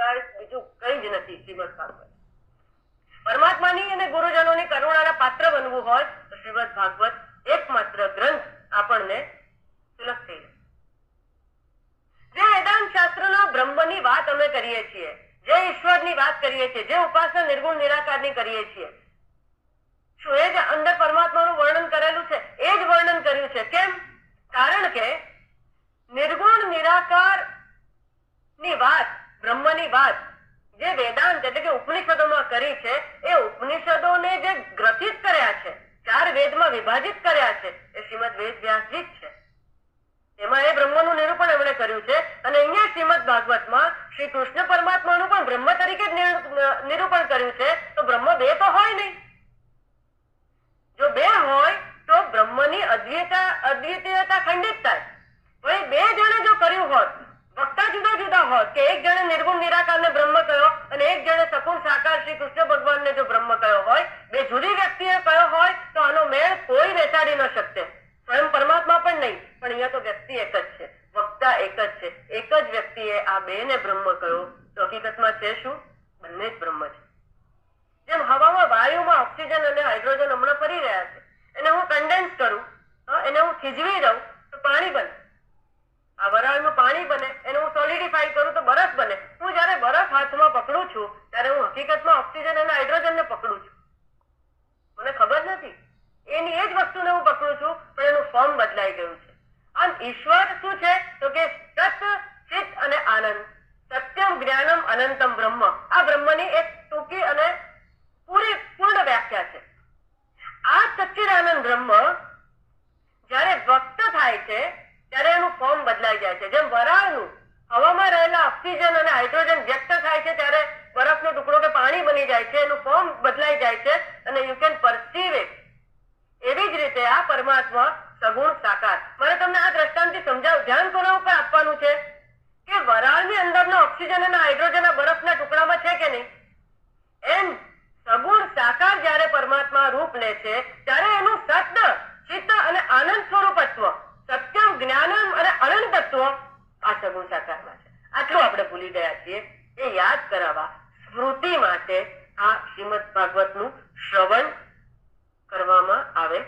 સિવાય બીજું કઈ જ નથી શ્રીમદ ભાગવત. પરમાત્માની અને ગુરુજનોની કરુણાના પાત્ર બનવું હોય તો શ્રીમદ ભાગવત એકમાત્ર ગ્રંથ આપણને સુલભ થઈ જાય. જે વેદાંત શાસ્ત્રના બ્રહ્મની વાત અમે કરીએ છીએ, જે ઈશ્વરની વાત કરીએ છીએ, જે ઉપાસના નિર્ગુણ નિરાકારની કરીએ છીએ, શું એ જ અંદર પરમાત્માનું વર્ણન કરેલું છે? એ જ વર્ણન કર્યું છે. કેમ? કારણ કે નિર્ગુણ નિરાકાર ની વાત, બ્રહ્મની વાત જે વેદાંત એટલે કે ઉપનિષદોમાં કરી છે, એ ઉપનિષદોને જે ગ્રથિત કર્યા છે, 4 વેદમાં વિભાજિત કર્યા છે, એ શ્રીમદ વેદ વ્યાસજી જ છે. એમાં એ બ્રહ્મનું નિરૂપણ એમણે કર્યું છે. અને અહીંયા શ્રીમદ ભાગવતમાં શ્રી કૃષ્ણ પરમાત્માનું પણ બ્રહ્મ તરીકે નિરૂપણ કર્યું છે. તો બ્રહ્મ 2 તો હોય નહીં. જો 2 હોય તો બ્રહ્મની અદ્વિતીયતા ખંડિત થાય. પણ 2 જણે જો કર્યું હોત, વક્તા જુદા જુદા હોત, કે એક જણે નિર્ગુણ નિરાકારને બ્રહ્મ કહ્યો અને એક જણે સગુણ સાકાર શ્રી કૃષ્ણ ભગવાનને જો બ્રહ્મ કહ્યો હોય, 2 જુદી વ્યક્તિએ કહ્યો હોય તો આનો મેળ કોઈ બેસાડી ન શકતે. સ્વયં પરમાત્મા પણ નહીં. પણ અહીંયા તો વ્યક્તિ એક જ છે, વક્તા એક જ છે. એક જ વ્યક્તિએ આ 2 ને બ્રહ્મ કહ્યો. તો હકીકતમાં છે શું? બંને જ બ્રહ્મ છે. જેમ હવામાં, વાયુમાં ઓક્સિજન અને હાઇડ્રોજન હમણાં ફરી રહ્યા છે, એને હું કન્ડેન્સ કરું, એને હું ખીજવી દઉં તો પાણી બને. આ વરાળનું પાણી બને. એને હું સોલિડિફાઈ કરું તો બરફ બને. હું જયારે બરફ હાથમાં પકડું છું ત્યારે હું હકીકતમાં ઓક્સિજન અને હાઇડ્રોજનને પકડું છું. મને ખબર નથી એની એ જ વસ્તુને હું પકડું છું, પણ એનું ફોર્મ બદલાઈ ગયું છે. આમ ઈશ્વર શું છે? તો કે સત, ચિત અને આનંદ. સત્યમ જ્ઞાનમ અનંતમ બ્રહ્મ. આ બ્રહ્મની એક ટૂંકી અને પૂર્ણ વ્યાખ્યા છે. આ સચ્ચિદાનંદ બ્રહ્મ જયારે વ્યક્ત થાય છે ત્યારે એનું ફોર્મ બદલાઈ જાય છે. જેમ વરાળનું હવામાં રહેલા ઓક્સિજન અને હાઇડ્રોજન વ્યક્ત થાય છે ત્યારે બરફનો ટુકડો કે પાણી બની જાય છે, એનું ફોર્મ બદલાઈ જાય છે અને યુ કેન પરસીવ ઇટ. એવી જ રીતે આ પરમાત્મા સગુણ સાકાર. મારે તમને આ દ્રષ્ટાંતથી ધ્યાન કોના ઉપર આપવાનું છે કે વરાળની અંદરના ઓક્સિજન અને હાઇડ્રોજન આ બરફના ટુકડામાં છે કે નહીં? એમ સગુણ સાકાર જયારે પરમાત્મા રૂપ લે છે ત્યારે એનું સત, ચિત્ત અને આનંદ સ્વરૂપત્વ, સત્યમ જ્ઞાનમ અને અનંતત્વ આ સગુણ સાકારમાં છે. આટલું આપણે ભૂલી ગયા છીએ. એ યાદ કરાવવા સ્મૃતિ માટે આ શ્રીમદ ભાગવતનું શ્રવણ કરવામાં આવે